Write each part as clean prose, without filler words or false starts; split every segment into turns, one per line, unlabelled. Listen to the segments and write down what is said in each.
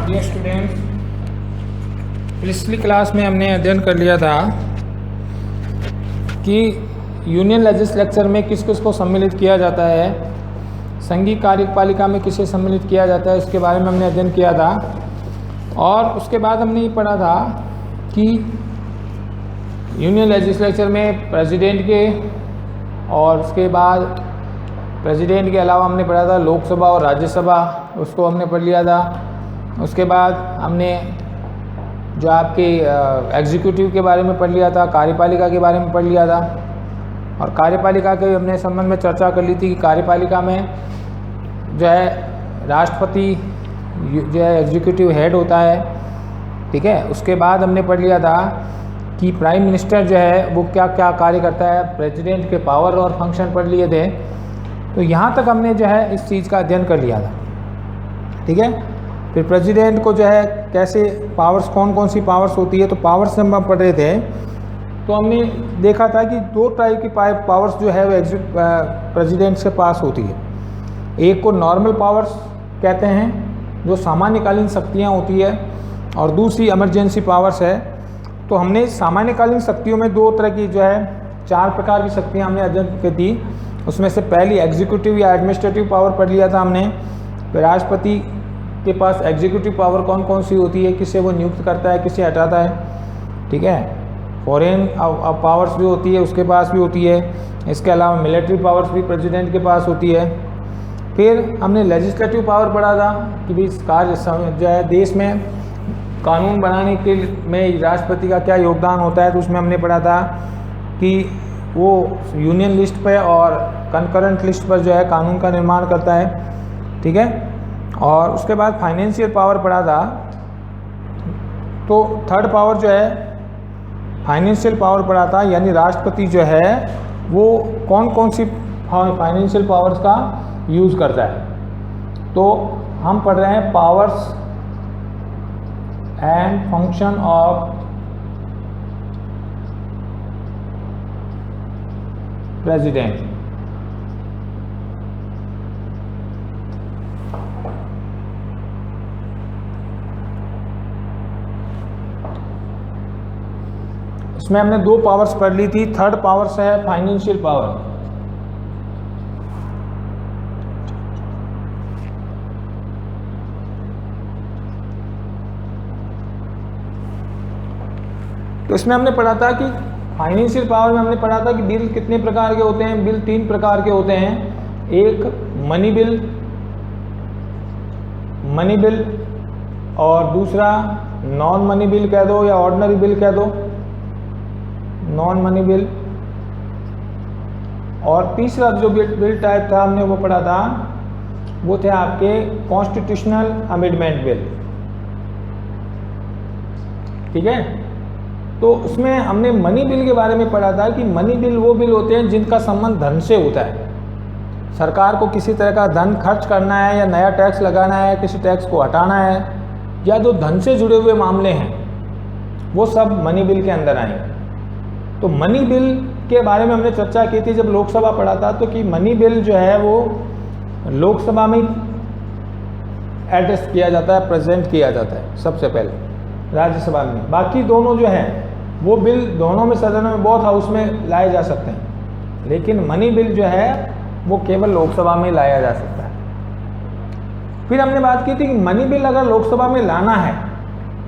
Dear students, पिछली class में हमने अध्ययन कर लिया था कि यूनियन लेजिस्लेचर में किस किस को सम्मिलित किया जाता है, संघीय कार्यपालिका में किसे सम्मिलित किया जाता है, उसके बारे में हमने अध्ययन किया था। और उसके बाद हमने ये पढ़ा था कि यूनियन लेजिस्लेचर में प्रेसिडेंट के और उसके बाद प्रेसिडेंट के अलावा हमने पढ़ा था लोकसभा और राज्यसभा, उसको हमने पढ़ लिया था। उसके बाद हमने जो आपके एग्जीक्यूटिव के बारे में पढ़ लिया था, कार्यपालिका के बारे में पढ़ लिया था। और कार्यपालिका के हमने संबंध में चर्चा कर ली थी कि कार्यपालिका में जो है राष्ट्रपति जो है एग्जीक्यूटिव हेड होता है, ठीक है। उसके बाद हमने पढ़ लिया था कि प्राइम मिनिस्टर जो है वो क्या क्या कार्य करता है, प्रेसिडेंट के पावर और फंक्शन पढ़ लिए थे। तो यहाँ तक हमने जो है इस चीज़ का अध्ययन कर लिया था, ठीक है। फिर प्रेसिडेंट को जो है कैसे पावर्स, कौन कौन सी पावर्स होती है, तो पावर्स जब हम पढ़ रहे थे तो हमने देखा था कि दो टाइप की पावर्स जो है वो प्रेसिडेंट के पास होती है। एक को नॉर्मल पावर्स कहते हैं जो सामान्यकालीन शक्तियाँ होती है, और दूसरी इमरजेंसी पावर्स है। तो हमने सामान्यकालीन शक्तियों में दो तरह की जो है 4 प्रकार की शक्तियाँ हमने अध्ययन की थी। उसमें से पहली एग्जीक्यूटिव या एडमिनिस्ट्रेटिव पावर पढ़ लिया था हमने। फिर राष्ट्रपति के पास एग्जीक्यूटिव पावर कौन कौन सी होती है, किसे वो नियुक्त करता है, किसे हटाता है, ठीक है। फॉरेन पावर्स भी होती है, उसके पास भी होती है। इसके अलावा मिलिट्री पावर्स भी प्रेसिडेंट के पास होती है। फिर हमने लेजिस्लेटिव पावर पढ़ा था कि भाई कार्य जो है देश में कानून बनाने के में राष्ट्रपति का क्या योगदान होता है। तो उसमें हमने पढ़ा था कि वो यूनियन लिस्ट पे और कंकरेंट लिस्ट पर जो है कानून का निर्माण करता है, ठीक है। और उसके बाद फाइनेंशियल पावर पढ़ा था। तो थर्ड पावर जो है फाइनेंशियल पावर पढ़ा था, यानी राष्ट्रपति जो है वो कौन कौन सी फाइनेंशियल पावर्स का यूज़ करता है। तो हम पढ़ रहे हैं powers and function of president. इसमें हमने 2 पावर्स पढ़ ली थी। थर्ड पावर्स है फाइनेंशियल पावर। तो इसमें हमने पढ़ा था कि फाइनेंशियल पावर में हमने पढ़ा था कि बिल कितने प्रकार के होते हैं। बिल 3 प्रकार के होते हैं। एक मनी बिल और दूसरा नॉन मनी बिल कह दो या ऑर्डिनरी बिल कह दो, नॉन मनी बिल। और तीसरा जो बिल टाइप था हमने वो पढ़ा था, वो थे आपके कॉन्स्टिट्यूशनल अमेंडमेंट बिल, ठीक है। तो उसमें हमने मनी बिल के बारे में पढ़ा था कि मनी बिल वो बिल होते हैं जिनका संबंध धन से होता है। सरकार को किसी तरह का धन खर्च करना है या नया टैक्स लगाना है, किसी टैक्स को हटाना है, या जो धन से जुड़े हुए मामले हैं वो सब मनी बिल के अंदर आएंगे। तो मनी बिल के बारे में हमने चर्चा की थी जब लोकसभा पढ़ा था, तो कि मनी बिल जो है वो लोकसभा में एड्रेस किया जाता है, प्रेजेंट किया जाता है सबसे पहले, राज्यसभा में। बाकी दोनों जो हैं वो बिल दोनों में सदनों में, बोथ हाउस में लाए जा सकते हैं, लेकिन मनी बिल जो है वो केवल लोकसभा में लाया जा सकता है। फिर हमने बात की थी कि मनी बिल अगर लोकसभा में लाना है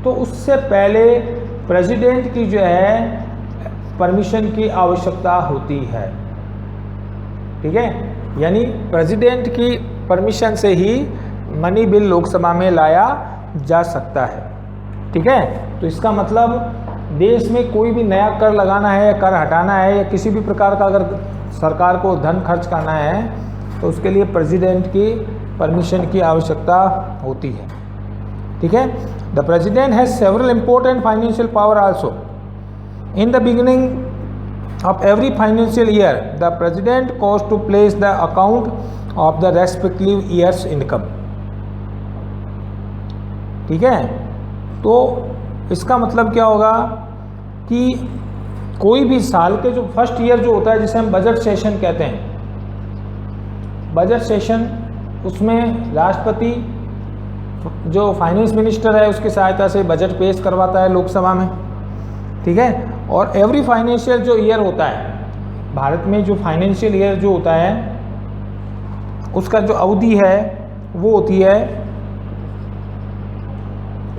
तो उससे पहले प्रेसिडेंट की जो है परमिशन की आवश्यकता होती है, ठीक है। यानी प्रेसिडेंट की परमिशन से ही मनी बिल लोकसभा में लाया जा सकता है, ठीक है। तो इसका मतलब देश में कोई भी नया कर लगाना है या कर हटाना है या किसी भी प्रकार का अगर सरकार को धन खर्च करना है तो उसके लिए प्रेसिडेंट की परमिशन की आवश्यकता होती है, ठीक है। The president has several important financial power also. In the beginning of every financial year the president cause to place the account of the respective year's income, ठीक है। तो इसका मतलब क्या होगा कि कोई भी साल के जो फर्स्ट ईयर जो होता है, जिसे हम बजट सेशन कहते हैं, बजट सेशन, उसमें राष्ट्रपति जो फाइनेंस मिनिस्टर है उसकी सहायता से बजट पेश करवाता है लोकसभा में, ठीक है। और एवरी फाइनेंशियल जो ईयर होता है भारत में, जो फाइनेंशियल ईयर जो होता है उसका जो अवधि है वो होती है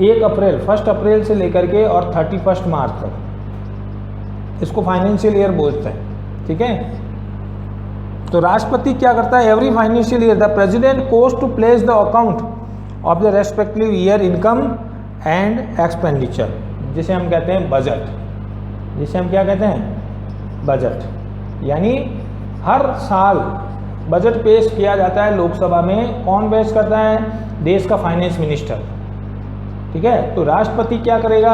1 अप्रैल से लेकर के और 31 मार्च तक, इसको फाइनेंशियल ईयर बोलते हैं, ठीक है। तो राष्ट्रपति क्या करता है, every financial year the president goes to place the account of the respective year income and expenditure, जिसे हम कहते हैं बजट, जिसे हम क्या कहते हैं, बजट। यानी हर साल बजट पेश किया जाता है लोकसभा में। कौन पेश करता है, देश का फाइनेंस मिनिस्टर, ठीक है। तो राष्ट्रपति क्या करेगा,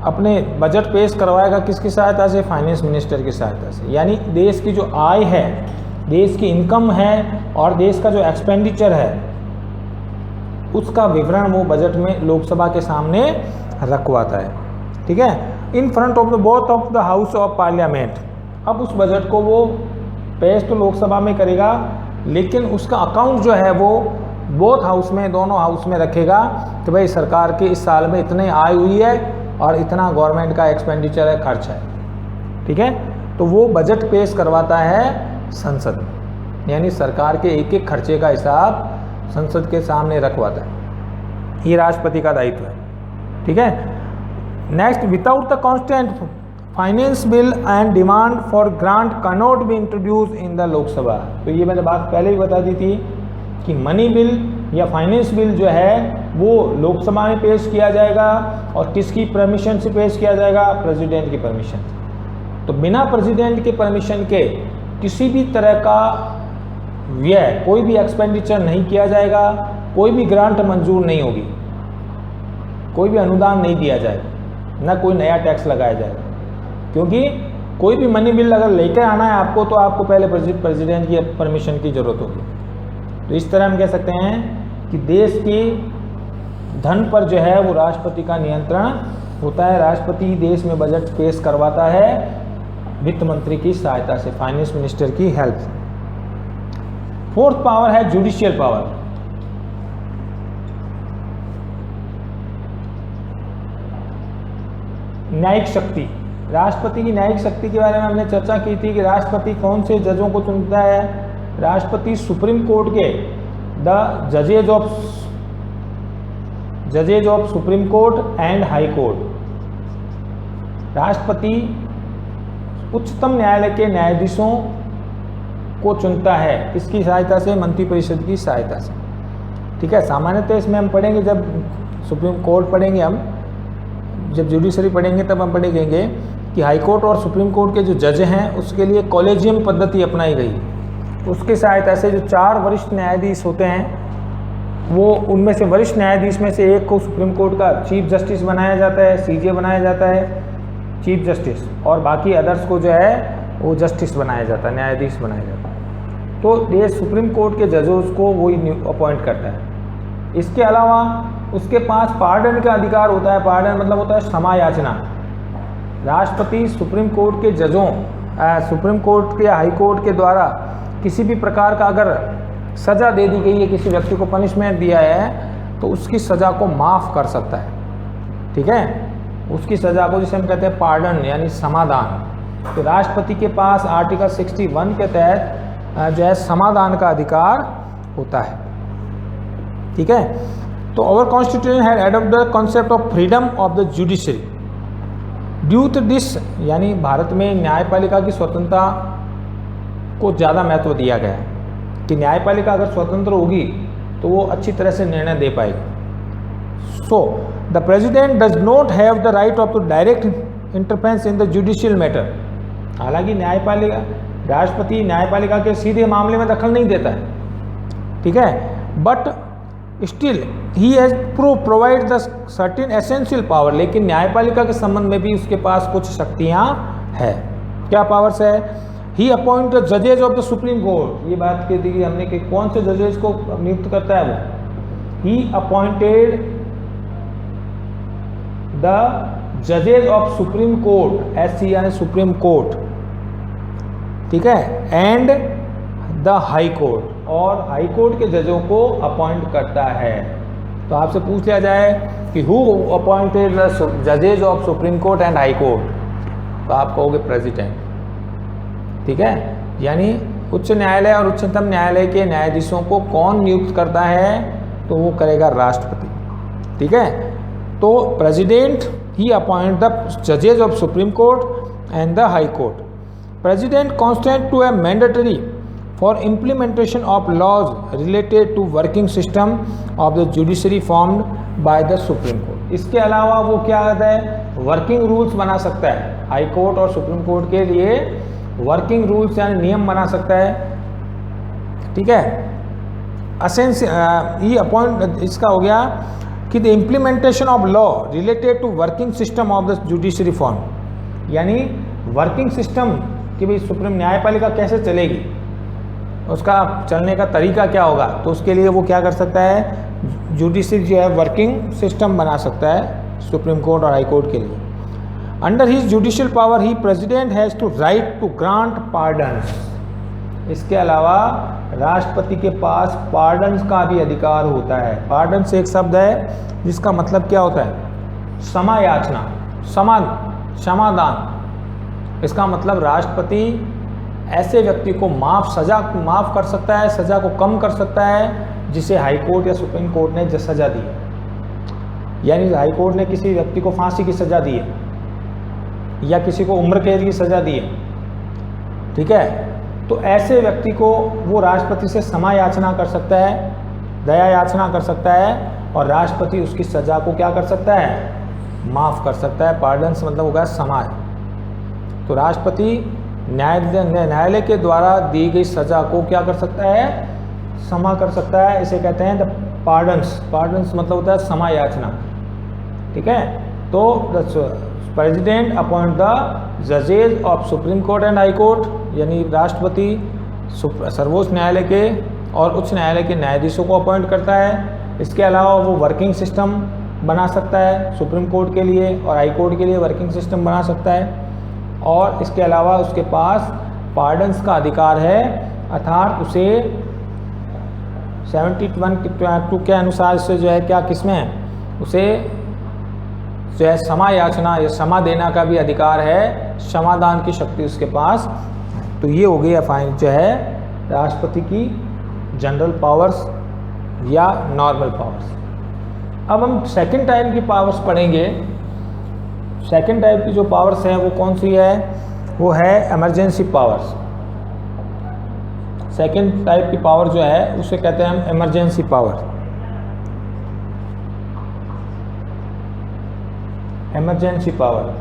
अपने बजट पेश करवाएगा किसकी सहायता से, फाइनेंस मिनिस्टर की सहायता से। यानी देश की जो आय है, देश की इनकम है और देश का जो एक्सपेंडिचर है उसका विवरण वो बजट में लोकसभा के सामने रखवाता है, ठीक है, in front of the both of the house of parliament. अब उस बजट को वो पेश तो लोकसभा में करेगा, लेकिन उसका अकाउंट जो है वो बोथ हाउस में, दोनों हाउस में रखेगा कि भाई सरकार की इस साल में इतने आय हुई है और इतना गवर्नमेंट का एक्सपेंडिचर है, खर्च है, ठीक है। तो वो बजट पेश करवाता है संसद में, यानी सरकार के एक एक खर्चे का हिसाब संसद के सामने रखवाता है। ये राष्ट्रपति का दायित्व है, ठीक है। Next, without the constant finance bill and demand for grant cannot be introduce in the Lok Sabha. तो ये मैंने बात पहले ही बता दी थी कि मनी बिल या फाइनेंस बिल जो है वो लोकसभा में पेश किया जाएगा और किसकी परमिशन से पेश किया जाएगा, प्रेसिडेंट की परमिशन से। तो बिना प्रेसिडेंट के परमिशन के किसी भी तरह का व्यय, कोई भी एक्सपेंडिचर नहीं किया जाएगा, कोई भी ग्रांट मंजूर नहीं होगी, कोई भी अनुदान नहीं दिया जाएगा, ना कोई नया टैक्स लगाया जाएगा। क्योंकि कोई भी मनी बिल अगर लेकर आना है आपको, तो आपको पहले प्रेसिडेंट की परमिशन की ज़रूरत होगी। तो इस तरह हम कह सकते हैं कि देश की धन पर जो है वो राष्ट्रपति का नियंत्रण होता है। राष्ट्रपति देश में बजट पेश करवाता है वित्त मंत्री की सहायता से, फाइनेंस मिनिस्टर की हेल्प से। फोर्थ पावर है जुडिशियल पावर। न्यायिक शक्ति। राष्ट्रपति की न्यायिक शक्ति के बारे में हमने चर्चा की थी कि राष्ट्रपति कौन से जजों को चुनता है। राष्ट्रपति सुप्रीम कोर्ट के द जजेज of Supreme Court and High Court. राष्ट्रपति उच्चतम न्यायालय के न्यायाधीशों को चुनता है, किसकी सहायता से, मंत्रिपरिषद की सहायता से, ठीक है। सामान्यतः इसमें हम पढ़ेंगे, जब सुप्रीम कोर्ट पढ़ेंगे, हम जब जुडिशरी पढ़ेंगे तब हम पढ़ेंगे कि हाई कोर्ट और सुप्रीम कोर्ट के जो जज हैं उसके लिए कॉलेजियम पद्धति अपनाई गई। उसकी सहायता से जो 4 वरिष्ठ न्यायाधीश होते हैं, वो उनमें से वरिष्ठ न्यायाधीश में से एक को सुप्रीम कोर्ट का चीफ जस्टिस बनाया जाता है, सीजे बनाया जाता है, चीफ जस्टिस, और बाकी अदर्स को जो है वो जस्टिस बनाया जाता है, न्यायाधीश बनाया जाता है। तो ये सुप्रीम कोर्ट के जजों को वही अपॉइंट करता है। इसके अलावा उसके पास पार्डन का अधिकार होता है। पार्डन मतलब होता है क्षमा याचना। राष्ट्रपति सुप्रीम कोर्ट के जजों, सुप्रीम कोर्ट के हाई कोर्ट के द्वारा किसी भी प्रकार का अगर सज़ा दे दी गई है, किसी व्यक्ति को पनिशमेंट दिया है, तो उसकी सज़ा को माफ़ कर सकता है, ठीक है। उसकी सज़ा को जिसे हम कहते हैं पार्डन, यानी समाधान। तो राष्ट्रपति के पास आर्टिकल 61 के तहत जो है समाधान का अधिकार होता है, ठीक है। तो our constitution had adopted the concept of freedom of the judiciary due to this, यानी भारत में न्यायपालिका की स्वतंत्रता को ज़्यादा महत्व दिया गया है कि न्यायपालिका अगर स्वतंत्र होगी तो वो अच्छी तरह से निर्णय दे पाएगी। So the president does not have the right of the direct interference in the judicial matter. हालांकि न्यायपालिका, राष्ट्रपति न्यायपालिका के सीधे मामले में दखल नहीं देता है, ठीक है, but still he has provide the certain essential power. लेकिन न्यायपालिका के संबंध में भी उसके पास कुछ शक्तियाँ हैं। क्या पावर्स है? ही अपॉइंट द जजेज ऑफ द सुप्रीम कोर्ट। ये बात कही थी हमने कि कौन से जजेज को नियुक्त करता है वो। ही अपॉइंटेड द जजेज ऑफ सुप्रीम कोर्ट, SC यानी सुप्रीम कोर्ट, ठीक है, एंड द हाई कोर्ट, और हाई कोर्ट के जजों को अपॉइंट करता है। तो आपसे पूछ लिया जाए कि हु अपॉइंटेड द जजेज of Supreme Court and High Court, तो आप कहोगे प्रेसिडेंट। ठीक है, यानी उच्च न्यायालय और उच्चतम न्यायालय के न्यायाधीशों को कौन नियुक्त करता है, तो वो करेगा राष्ट्रपति। ठीक है, तो प्रेसिडेंट ही अपॉइंट द जजेज of Supreme Court and the High Court. President constant to a mandatory for implementation of laws related to working system of the judiciary formed by the Supreme Court. इसके अलावा वो क्या आता है, working rules बना सकता है। हाई कोर्ट और सुप्रीम कोर्ट के लिए वर्किंग रूल्स यानी नियम बना सकता है। ठीक है, ये अपॉइंट इसका हो गया कि the implementation of law related to working system of the judiciary form, यानी वर्किंग सिस्टम कि भाई सुप्रीम न्यायपालिका कैसे चलेगी, उसका चलने का तरीका क्या होगा, तो उसके लिए वो क्या कर सकता है, जुडिशरी जो है वर्किंग सिस्टम बना सकता है सुप्रीम कोर्ट और हाई कोर्ट के लिए। अंडर हिज जुडिशियल पावर ही president has to right to grant pardons. इसके अलावा राष्ट्रपति के पास पार्डन्स का भी अधिकार होता है। पार्डन्स एक शब्द है जिसका मतलब क्या होता है, क्षमा याचना, क्षमादान। इसका मतलब राष्ट्रपति ऐसे व्यक्ति को सज़ा माफ़ कर सकता है, सज़ा को कम कर सकता है जिसे हाई कोर्ट या सुप्रीम कोर्ट ने सज़ा दी है। यानी हाई कोर्ट ने किसी व्यक्ति को फांसी की सज़ा दी है या किसी को उम्र कैद की सज़ा दी है। ठीक है, तो ऐसे व्यक्ति को वो राष्ट्रपति से क्षमा याचना कर सकता है, दया याचना कर सकता है, और राष्ट्रपति उसकी सज़ा को क्या कर सकता है, माफ़ कर सकता है। पार्डन्स मतलब होगा क्षमा। तो राष्ट्रपति न्यायालय के द्वारा दी गई सज़ा को क्या कर सकता है, क्षमा कर सकता है। इसे कहते हैं द पार्डन्स। पार्डन्स मतलब होता है क्षमा याचना। ठीक है, तो प्रेसिडेंट अपॉइंट द जजेज of Supreme Court and High Court, यानी राष्ट्रपति सर्वोच्च न्यायालय के और उच्च न्यायालय के न्यायाधीशों को अपॉइंट करता है। इसके अलावा वो वर्किंग सिस्टम बना सकता है सुप्रीम कोर्ट के लिए और हाई कोर्ट के लिए वर्किंग सिस्टम बना सकता है। और इसके अलावा उसके पास पार्डन्स का अधिकार है, अर्थात उसे 71(2) के अनुसार से जो है क्या किसमें उसे जो है क्षमा याचना या क्षमा देना का भी अधिकार है, क्षमादान की शक्ति उसके पास। तो ये हो गई फाइन जो है राष्ट्रपति की जनरल पावर्स या नॉर्मल पावर्स। अब हम सेकंड टाइप की पावर्स पढ़ेंगे। सेकंड टाइप की जो पावर्स हैं वो कौन सी है, वो है इमरजेंसी पावर्स। सेकंड टाइप की पावर जो है उसे कहते हैं हम emergency power. Emergency power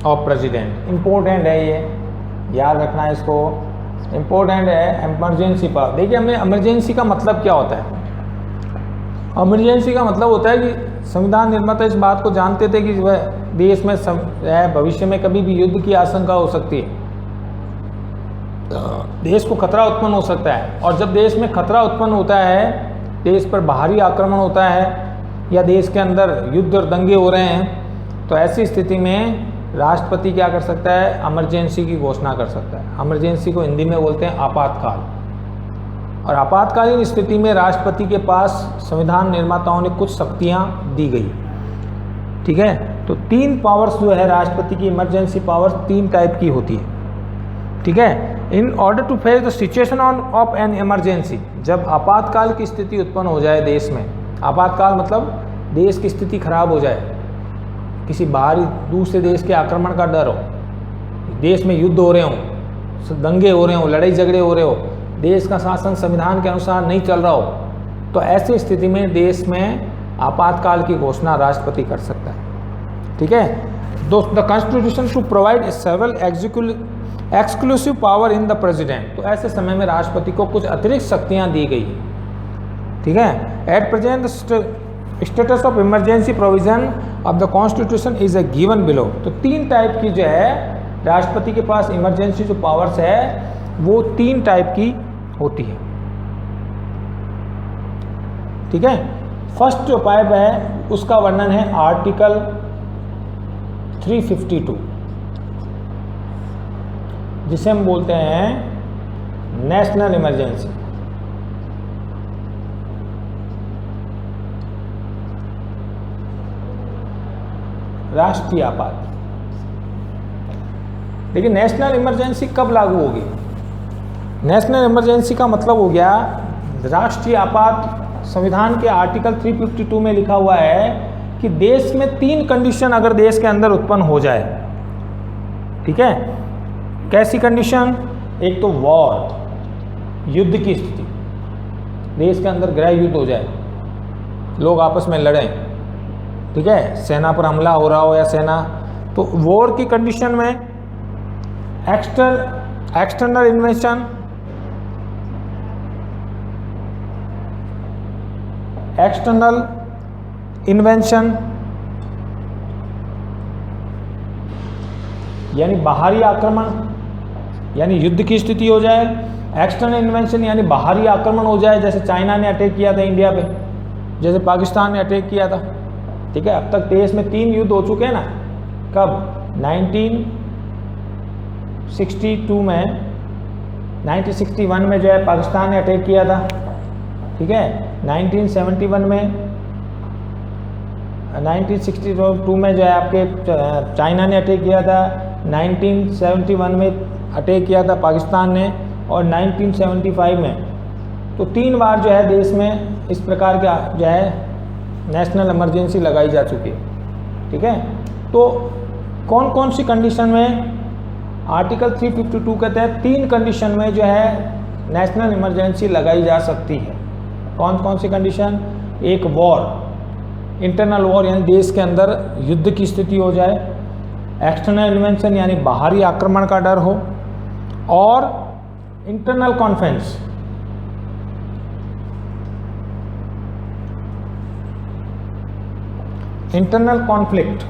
of president. Important है, ये याद रखना है, इसको इम्पोर्टेंट है इमरजेंसी पावर। देखिए हमने इमरजेंसी का मतलब क्या होता है। इमरजेंसी का मतलब होता है कि संविधान निर्माता इस बात को जानते थे कि वह देश में भविष्य में कभी भी युद्ध की आशंका हो सकती है, देश को खतरा उत्पन्न हो सकता है। और जब देश में खतरा उत्पन्न होता है, देश पर बाहरी आक्रमण होता है या देश के अंदर युद्ध और दंगे हो रहे हैं, तो ऐसी स्थिति में राष्ट्रपति क्या कर सकता है, इमरजेंसी की घोषणा कर सकता है। इमरजेंसी को हिंदी में बोलते हैं आपातकाल। और आपातकालीन स्थिति में राष्ट्रपति के पास संविधान निर्माताओं ने कुछ शक्तियां दी गई। ठीक है, तो 3 पावर्स जो है राष्ट्रपति की, इमरजेंसी पावर्स 3 टाइप की होती है। ठीक है, in order to face the situation of an emergency, जब आपातकाल की स्थिति उत्पन्न हो जाए देश में, आपातकाल मतलब देश की स्थिति खराब हो जाए, किसी बाहरी दूसरे देश के आक्रमण का डर हो, देश में युद्ध हो रहे हों, दंगे हो रहे हों, लड़ाई झगड़े हो रहे हो, देश का शासन संविधान के अनुसार नहीं चल रहा हो, तो ऐसी स्थिति में देश में आपातकाल की घोषणा राष्ट्रपति कर सकता है। ठीक है, the constitution to provide several exclusive power in the president, तो ऐसे समय में राष्ट्रपति को कुछ अतिरिक्त शक्तियां दी गई। ठीक है, at present status of emergency provision of the constitution is a given below. तो 3 टाइप की जो है राष्ट्रपति के पास इमरजेंसी जो पावर्स है वो 3 टाइप की होती है। ठीक है, फर्स्ट जो पाइप है उसका वर्णन है आर्टिकल 352, जिसे हम बोलते हैं नेशनल इमरजेंसी। राष्ट्रीय आपात। देखिए नेशनल इमरजेंसी कब लागू होगी? नेशनल इमरजेंसी का मतलब हो गया राष्ट्रीय आपात। संविधान के आर्टिकल 352 में लिखा हुआ है कि देश में 3 कंडीशन अगर देश के अंदर उत्पन्न हो जाए, ठीक है, कैसी कंडीशन? एक तो वॉर, युद्ध की स्थिति, देश के अंदर गृह युद्ध हो जाए, लोग आपस में लड़ें, ठीक है, सेना पर हमला हो रहा हो या सेना, तो वॉर की कंडीशन में एक्सटर्नल इन्वेशन, यानी बाहरी आक्रमण, यानी युद्ध की स्थिति हो जाए। एक्सटर्नल इन्वेंशन यानी बाहरी आक्रमण हो जाए, जैसे चाइना ने अटैक किया था इंडिया पे, जैसे पाकिस्तान ने अटैक किया था, ठीक है। अब तक देश में 3 युद्ध हो चुके हैं ना। कब? 1962 में, 1961 में जो है पाकिस्तान ने अटैक किया था, ठीक है। 1971 में, 1962 में जो है आपके चाइना ने अटैक किया था, 1971 में अटैक किया था पाकिस्तान ने, और 1975 में। तो 3 बार जो है देश में इस प्रकार का जो है नेशनल इमरजेंसी लगाई जा चुकी है, ठीक है। तो कौन कौन सी कंडीशन में? आर्टिकल 352 के तहत 3 कंडीशन में जो है नेशनल इमरजेंसी लगाई जा सकती है। कौन कौन सी कंडीशन? एक वॉर, इंटरनल वॉर यानी देश के अंदर युद्ध की स्थिति हो जाए, एक्सटर्नल इन्वेंशन यानी बाहरी आक्रमण का डर हो, और इंटरनल कॉन्फ्लिक्ट, इंटरनल कॉन्फ्लिक्ट,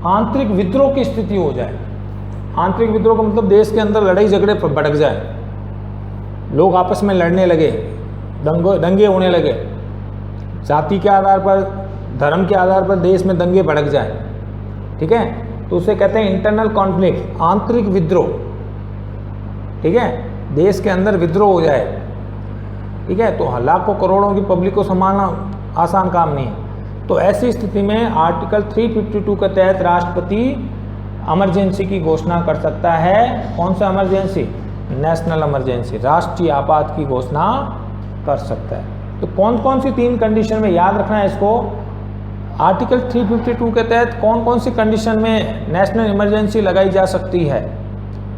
आंतरिक विद्रोह की स्थिति हो जाए। आंतरिक विद्रोह का मतलब देश के अंदर लड़ाई झगड़े भड़क जाए, लोग आपस में लड़ने लगे, दंगे होने लगे, जाति के आधार पर, धर्म के आधार पर देश में दंगे भड़क जाए, ठीक है। तो उसे कहते हैं इंटरनल कॉन्फ्लिक्ट, आंतरिक विद्रोह, ठीक है। देश के अंदर विद्रोह हो जाए, ठीक है, तो लाखों करोड़ों की पब्लिक को संभालना आसान काम नहीं है। तो ऐसी स्थिति में आर्टिकल 352 के तहत राष्ट्रपति इमरजेंसी की घोषणा कर सकता है। कौन सा इमरजेंसी? नेशनल इमरजेंसी, राष्ट्रीय आपात की घोषणा कर सकता है। तो कौन कौन सी 3 कंडीशन में, याद रखना है इसको, आर्टिकल 352 के तहत कौन कौन सी कंडीशन में नेशनल इमरजेंसी लगाई जा सकती है?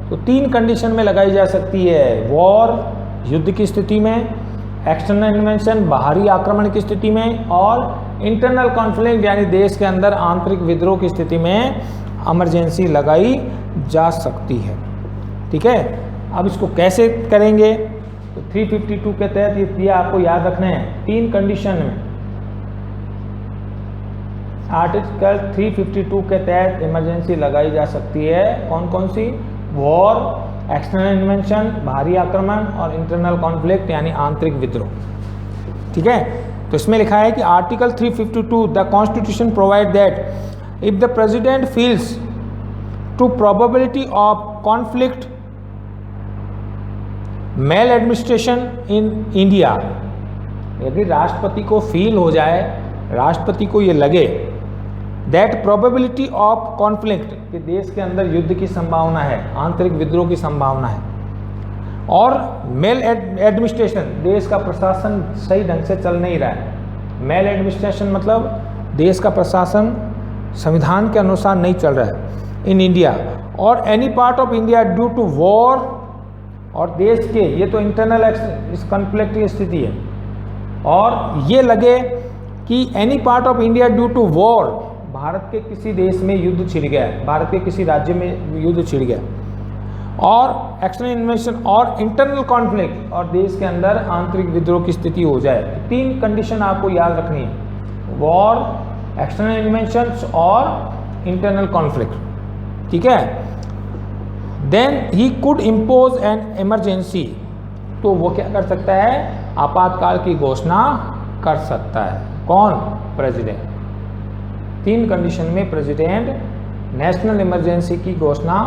तो 3 कंडीशन में लगाई जा सकती है। वॉर, युद्ध की स्थिति में, एक्सटर्नल इन्वेंशन, बाहरी आक्रमण की स्थिति में, और इंटरनल कॉन्फ्लिक्ट यानी देश के अंदर आंतरिक विद्रोह की स्थिति में इमरजेंसी लगाई जा सकती है, ठीक है। अब इसको कैसे करेंगे? तो 352 के तहत ये आपको याद रखना है, 3 कंडीशन में आर्टिकल 352 के तहत इमरजेंसी लगाई जा सकती है। कौन कौन सी? वॉर, एक्सटर्नल इन्वेंशन, बाहरी आक्रमण, और इंटरनल कॉन्फ्लिक्ट यानी आंतरिक विद्रोह, ठीक है। तो इसमें लिखा है कि article 352 the constitution provide that if the president feels to probability of conflict maladministration in India, यदि राष्ट्रपति को फील हो जाए, राष्ट्रपति को ये लगे दैट प्रोबेबिलिटी ऑफ कॉन्फ्लिक्ट, कि देश के अंदर युद्ध की संभावना है, आंतरिक विद्रोह की संभावना है, और मेल एडमिनिस्ट्रेशन, देश का प्रशासन सही ढंग से चल नहीं रहा है। मेल एडमिनिस्ट्रेशन मतलब देश का प्रशासन संविधान के अनुसार नहीं चल रहा है इन इंडिया, और any part of India due to war, और देश के, ये तो इंटरनल इस कॉन्फ्लिक्ट की स्थिति है, और ये लगे कि any part of India due to war, भारत के किसी देश में युद्ध छिड़ गया है, भारत के किसी राज्य में युद्ध छिड़ गया, और एक्सटर्नल इन्वेंशन और इंटरनल कॉन्फ्लिक्ट, और देश के अंदर आंतरिक विद्रोह की स्थिति हो जाए। 3 कंडीशन आपको याद रखनी है, वॉर, एक्सटर्नल इन्वेंशन और इंटरनल कॉन्फ्लिक्ट, ठीक है। Then he could impose an emergency, तो वो क्या कर सकता है? आपातकाल की घोषणा कर सकता है। कौन? प्रेसिडेंट। 3 कंडीशन में प्रेसिडेंट नेशनल इमरजेंसी की घोषणा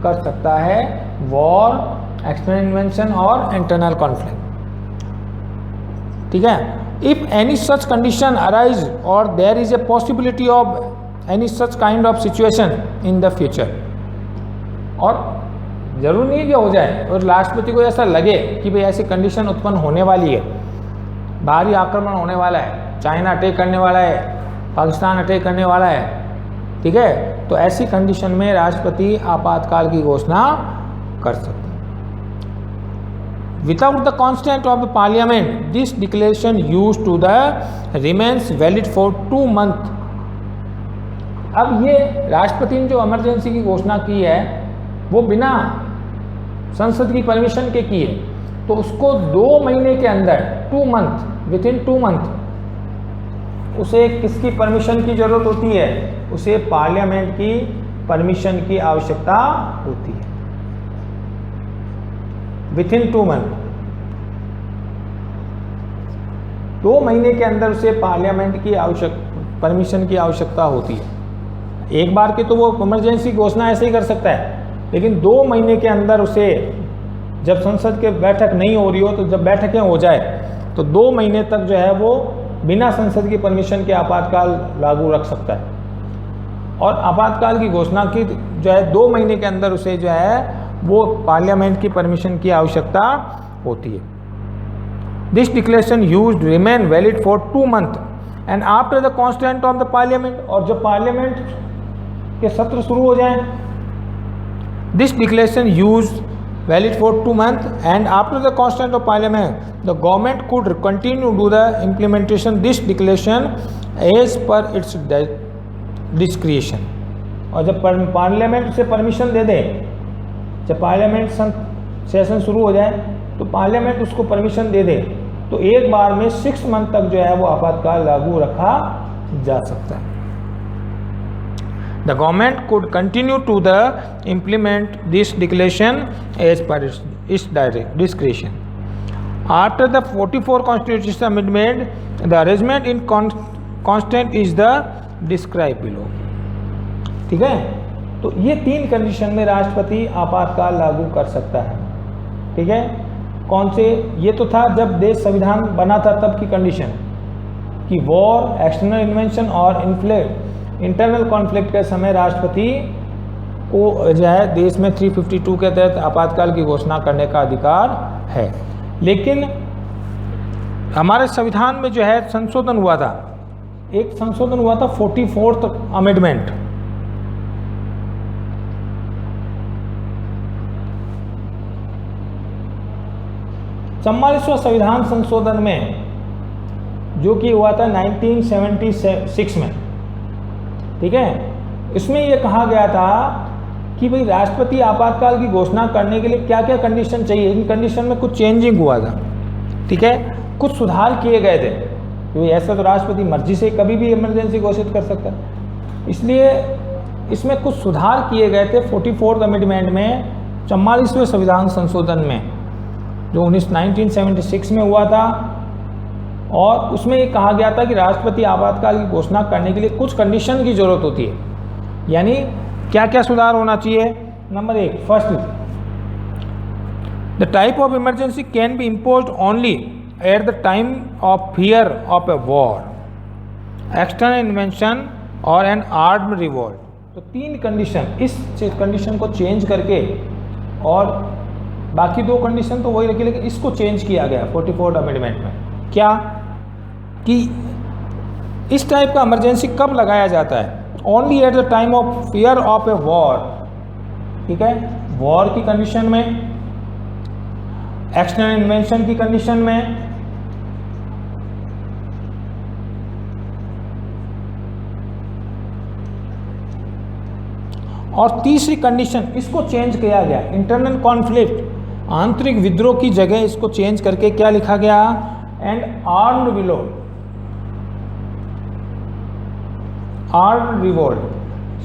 कर सकता है, वॉर, एक्सटर्नल इन्वेंशन और इंटरनल कॉन्फ्लिक्ट। ठीक है। If any such condition arise और there is a possibility of any such kind of situation in the future, और जरूर नहीं कि हो जाए, और राष्ट्रपति को ऐसा लगे कि भाई ऐसी कंडीशन उत्पन्न होने वाली है, बाहरी आक्रमण होने वाला है, चाइना अटैक करने वाला है, पाकिस्तान अटैक करने वाला है, ठीक है, तो ऐसी कंडीशन में राष्ट्रपति आपातकाल की घोषणा कर सकते हैं। Without the consent of the parliament this declaration used to the remains valid for 2 month. अब ये राष्ट्रपति ने जो इमरजेंसी की घोषणा की है वो बिना संसद की परमिशन के की है, तो उसको 2 महीने के अंदर, 2 मंथ, विद इन 2 मंथ उसे किसकी परमिशन की जरूरत होती है? उसे पार्लियामेंट की परमिशन की आवश्यकता होती है, विद इन 2 मंथ। 2 महीने के अंदर उसे पार्लियामेंट की परमिशन की आवश्यकता होती है। एक बार की तो वो इमरजेंसी घोषणा ऐसे ही कर सकता है, लेकिन 2 महीने के अंदर उसे, जब संसद के बैठक नहीं हो रही हो, तो जब बैठकें हो जाए तो 2 महीने तक जो है वो बिना संसद की परमिशन के आपातकाल लागू रख सकता है। और आपातकाल की घोषणा की जो है 2 महीने के अंदर उसे जो है वो पार्लियामेंट की परमिशन की आवश्यकता होती है। This declaration used remain valid for 2 month and after the constant of the parliament, और जब पार्लियामेंट के सत्र शुरू हो जाएं, this declaration used valid for 2 months and after the consent of parliament the government could continue to do the implementation this declaration as per its discretion। और जब parliament से परमिशन दे दे, जब पार्लियामेंट सेशन शुरू हो जाए तो पार्लियामेंट उसको permission दे दे, तो एक बार में 6 मंथ तक जो है वो आपातकाल लागू रखा जा सकता है। The government could continue to implement this declaration as per its discretion. After the 44 constitutional amendment, the arrangement in constant is the described below। ठीक है, तो ये 3 कंडीशन में राष्ट्रपति आपातकाल लागू कर सकता है। ठीक है, कौन से? ये तो था जब देश संविधान बना था तब की कंडीशन कि वॉर, एक्सटर्नल इन्वेंशन और इंटरनल कॉन्फ्लिक्ट के समय राष्ट्रपति को जो है देश में 352 के तहत आपातकाल की घोषणा करने का अधिकार है। लेकिन हमारे संविधान में जो है संशोधन हुआ था, एक संशोधन हुआ था 44th अमेंडमेंट। चौवालीसवां संविधान संशोधन में, जो कि हुआ था 1976 में। ठीक है, इसमें यह कहा गया था कि भाई राष्ट्रपति आपातकाल की घोषणा करने के लिए क्या क्या कंडीशन चाहिए। इन कंडीशन में कुछ चेंजिंग हुआ था। ठीक है, कुछ सुधार किए गए थे, क्योंकि ऐसा तो राष्ट्रपति मर्जी से कभी भी इमरजेंसी घोषित कर सकता है, इसलिए इसमें कुछ सुधार किए गए थे 44th अमेंडमेंट में, 44वें संविधान संशोधन में, जो 1976 में हुआ था। और उसमें ये कहा गया था कि राष्ट्रपति आपातकाल की घोषणा करने के लिए कुछ कंडीशन की जरूरत होती है। यानी क्या क्या सुधार होना चाहिए? Number 1, first, the type of emergency can be imposed only at the time of fear of a war, external invention और एन आर्म्ड रिवॉल्ट। तो 3 कंडीशन, इस कंडीशन को चेंज करके, और बाकी 2 कंडीशन तो वही रखी, लेकिन इसको चेंज किया गया 44th अमेंडमेंट में। क्या कि इस टाइप का इमरजेंसी कब लगाया जाता है? Only at the time of fear of a war. ठीक है, वॉर की कंडीशन में, एक्सटर्नल इन्वेंशन की कंडीशन में, और तीसरी कंडीशन इसको चेंज किया गया, इंटरनल कॉन्फ्लिक्ट, आंतरिक विद्रोह की जगह इसको चेंज करके क्या लिखा गया? And armed revolt, armed revolt,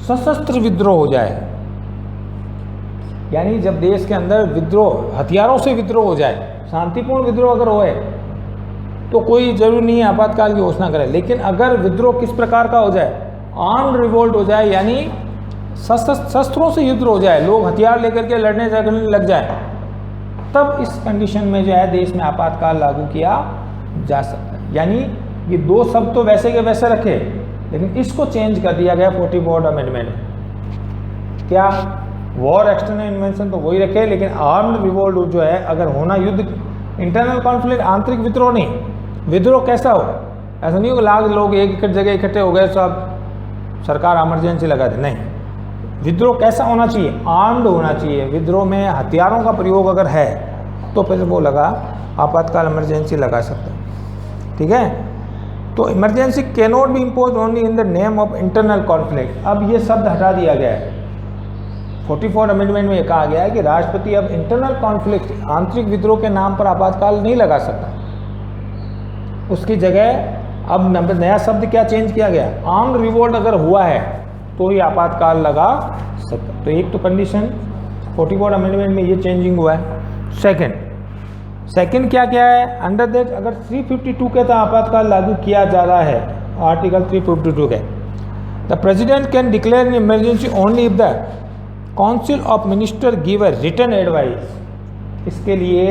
सशस्त्र विद्रोह हो जाए। यानी जब देश के अंदर विद्रोह, हथियारों से विद्रोह हो जाए, शांतिपूर्ण विद्रोह अगर होए तो कोई जरूरी नहीं है आपातकाल की घोषणा करे, लेकिन अगर विद्रोह किस प्रकार का हो जाए? आर्म्ड रिवोल्ट हो जाए, यानी शस्त्रों से युद्ध हो जाए, लोग हथियार लेकर के लड़ने झगड़ने लग जाए, तब इस कंडीशन में जो है देश में आपातकाल लागू किया जा सकता है। यानी ये दो शब्द तो वैसे के वैसे रखे, लेकिन इसको चेंज कर दिया गया 44 अमेंडमेंट में। क्या वॉर एक्सटर्नल इन्वेंशन तो वही रखे, लेकिन आर्म्ड रिवोल्ट जो है अगर होना युद्ध, इंटरनल कॉन्फ्लिक्ट, आंतरिक विद्रोह नहीं, विद्रोह कैसा हो, ऐसा नहीं हो कि लाख लोग एक जगह इकट्ठे हो गए सब सरकार इमरजेंसी लगा दे, नहीं। विद्रोह कैसा होना चाहिए, आर्म्ड होना चाहिए। विद्रोह में हथियारों का प्रयोग अगर है तो फिर वो लगा आपातकाल इमरजेंसी लगा सकते हैं, ठीक है। तो emergency can not be impose only in the name of internal conflict. अब ये शब्द हटा दिया गया है। 44 अमेंडमेंट में ये कहा गया है कि राष्ट्रपति अब इंटरनल कॉन्फ्लिक्ट, आंतरिक विद्रोह के नाम पर आपातकाल नहीं लगा सकता। उसकी जगह अब नया शब्द क्या चेंज किया गया, आर्म्ड रिवोल्ट अगर हुआ है तो ही आपातकाल लगा सकता। तो एक तो कंडीशन 44 अमेंडमेंट में ये चेंजिंग हुआ है। सेकंड क्या क्या है, अंडर दैट अगर 352 के तहत आपातकाल लागू किया जा रहा है, आर्टिकल 352 के, the president can declare an emergency only if the council of minister give a written advice. इसके लिए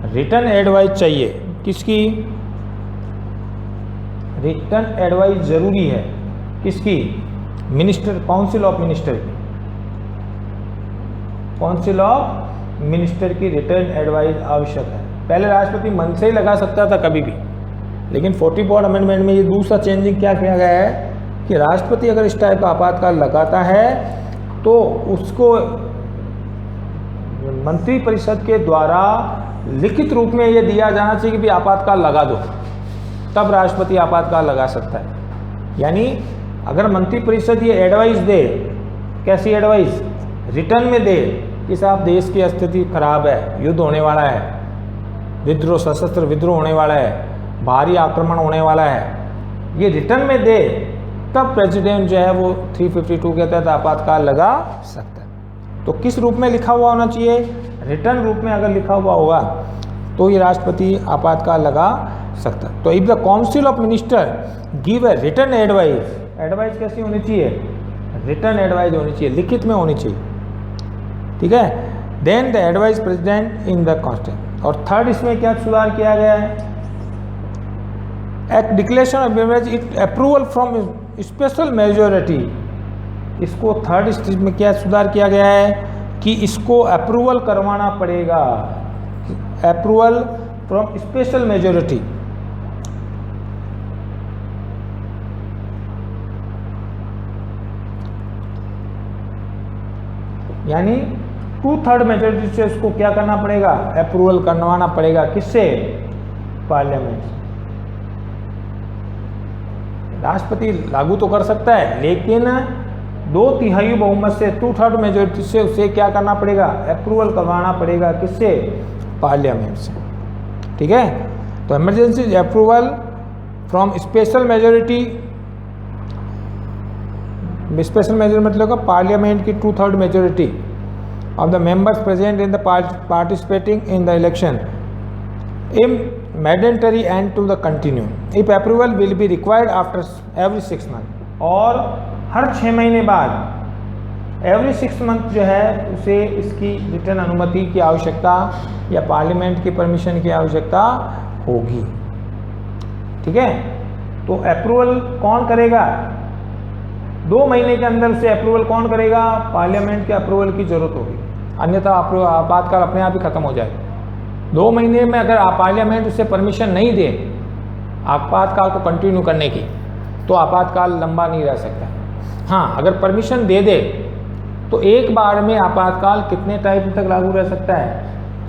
रिटन एडवाइस चाहिए। किसकी? रिटन एडवाइस जरूरी है। किसकी? मिनिस्टर, काउंसिल ऑफ मिनिस्टर की, काउंसिल ऑफ मिनिस्टर की रिटर्न एडवाइस आवश्यक है। पहले राष्ट्रपति मन से ही लगा सकता था कभी भी, लेकिन 44 अमेंडमेंट में ये दूसरा चेंजिंग क्या किया गया है कि राष्ट्रपति अगर इस टाइप का आपातकाल लगाता है तो उसको मंत्रिपरिषद के द्वारा लिखित रूप में ये दिया जाना चाहिए कि भी आपातकाल लगा दो, तब राष्ट्रपति आपातकाल लगा सकता है। यानी अगर मंत्रिपरिषद ये एडवाइस दे, कैसी एडवाइस, रिटर्न में दे कि साहब देश की स्थिति खराब है, युद्ध होने वाला है, विद्रोह, सशस्त्र विद्रोह होने वाला है, भारी आक्रमण होने वाला है, ये रिटर्न में दे, तब प्रेसिडेंट जो है वो 352 के तहत आपातकाल लगा सकता है। तो किस रूप में लिखा हुआ होना चाहिए? रिटर्न रूप में अगर लिखा हुआ होगा तो ये राष्ट्रपति आपातकाल लगा सकता है। तो if the council of minister give a return advice, advice कैसी होनी चाहिए? रिटर्न एडवाइस होनी चाहिए, लिखित में होनी चाहिए, ठीक है। Then the advice president in the constitution. और थर्ड इसमें क्या सुधार किया गया है? Act declaration of emergency it approval from special majority. इसको थर्ड स्टेज में क्या सुधार किया गया है कि इसको अप्रूवल करवाना पड़ेगा, अप्रूवल फ्रॉम स्पेशल मेजोरिटी। यानी 2/3 मेजोरिटी से इसको क्या करना पड़ेगा? अप्रूवल करवाना पड़ेगा। किससे? पार्लियामेंट से। राष्ट्रपति लागू तो कर सकता है, लेकिन 2/3 बहुमत से, 2/3 मेजोरिटी से उसे क्या करना पड़ेगा? अप्रूवल करवाना पड़ेगा। किससे? पार्लियामेंट से, ठीक है। तो emergency approval from special majority, special majority मतलब पार्लियामेंट की 2/3 majority of the members present in the participating in the election in mandatory and to the continue if approval will be required after every 6 month. और हर 6 महीने बाद, every 6 month जो है उसे इसकी रिटर्न अनुमति की आवश्यकता या पार्लियामेंट की परमिशन की आवश्यकता होगी, ठीक है। तो अप्रूवल कौन करेगा? 2 महीने के अंदर से अप्रूवल कौन करेगा? पार्लियामेंट के अप्रूवल की जरूरत होगी, अन्यथा आपातकाल अपने आप ही खत्म हो जाएगा। 2 महीने में अगर पार्लियामेंट उसे परमिशन नहीं दे आपातकाल को कंटिन्यू करने की, तो आपातकाल लंबा नहीं रह सकता। हाँ, अगर परमिशन दे दे तो एक बार में आपातकाल कितने टाइम तक लागू रह सकता है?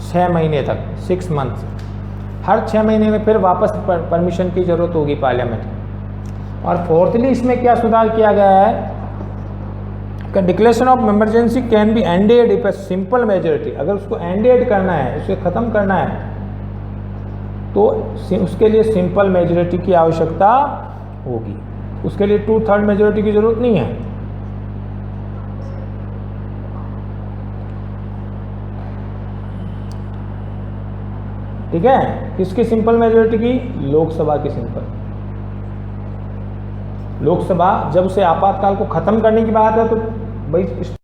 6 महीने तक, 6 मंथ। हर 6 महीने में फिर वापस परमिशन की जरूरत होगी पार्लियामेंट। और फोर्थली इसमें क्या सुधार किया गया है? Declaration of emergency can be ended if a simple majority. अगर उसको एंडेड करना है, उसे खत्म करना है, तो उसके लिए सिंपल मेजोरिटी की आवश्यकता होगी। उसके लिए 2/3 मेजोरिटी की जरूरत नहीं है। ठीक है, किसकी सिंपल मेजोरिटी की? लोकसभा की सिंपल। लोकसभा जब उसे आपातकाल को खत्म करने की बात है तो भाई